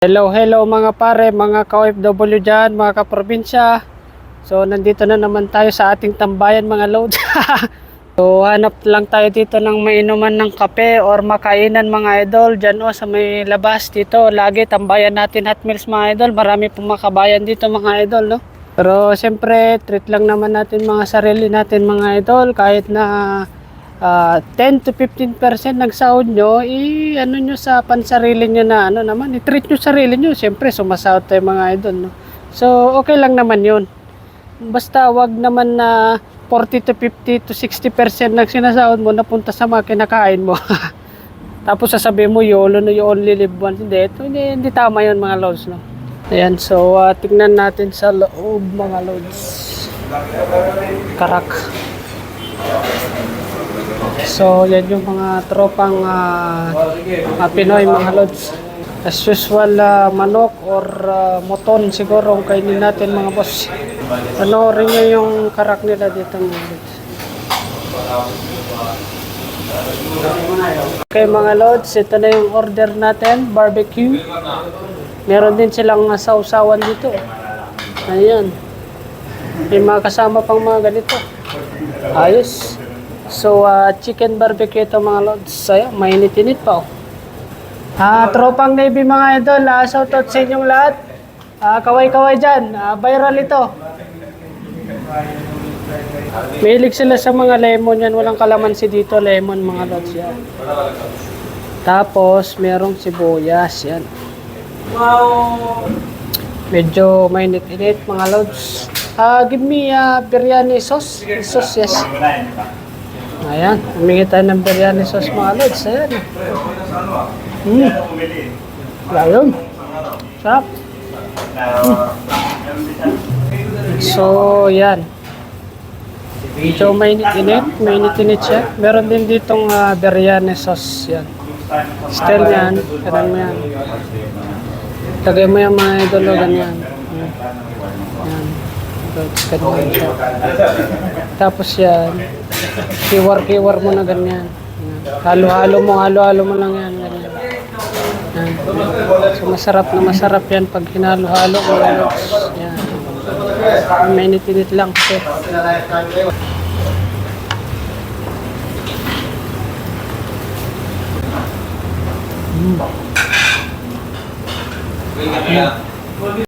Hello, hello mga pare, mga ka-OFW dyan, mga kaprobinsya. So, nandito na naman tayo sa ating tambayan mga loads. So, hanap lang tayo dito ng mainuman ng kape or makainan mga idol. Dyan sa may labas dito, lagi tambayan natin Hot Meals mga idol. Marami pong makabayan dito mga idol, no? Pero, siyempre, treat lang naman natin mga sarili natin mga idol. Kahit na 10 to 15% ng sahod nyo, ano nyo sa pansarili nyo na naman, i-treat nyo sarili nyo. Siyempre, sumasahod tayo mga idol, no? So, okay lang naman yun. Basta wag naman na 40 to 50 to 60% ng sinasahod mo napunta sa mga kinakain mo. Tapos sasabihin mo, YOLO no, you only live once. Hindi tama yun mga lods, no? Ayan, so tignan natin sa loob mga lods. Karak. So, yan yung mga tropang Pinoy mga lods. As usual, manok or moton siguro ang kainin natin mga boss. Panoorin nyo yung karak nila dito mga lods. Okay mga lods, ito na yung order natin, barbecue. Meron din silang sausawan dito. Ayan. May mga kasama pang mga ganito. Ayos. So, chicken barbecue ito mga lods. Ayan, mainit-init pa. Tropang Navy mga idol. Shoutout sa inyong lahat. Kaway-kaway dyan. Viral ito. Mahilig sila sa mga lemon yan. Walang kalamansi dito. Lemon mga lods yan. Tapos, merong sibuyas. Yan. Medyo mainit-init mga lods. Give me biryani sauce. Sauce, yes. Ayan, humingi tayo ng biryani sauce mga lods. Ayan. Ayun. Sarap. So, yan. Medyo mainit-init siya. Meron din ditong biryani sauce. Yan. Style yan. Ganun mo yan. Lagay mo yung mga idolo, ganyan. Yan. Ganyan siya. Tapos yan. Kiwar mo na ganyan. Halo-halo mo lang yan. Ganyan. Yan. So masarap yan pag hinalo-halo mo. Yan. Mainit-init lang kasi.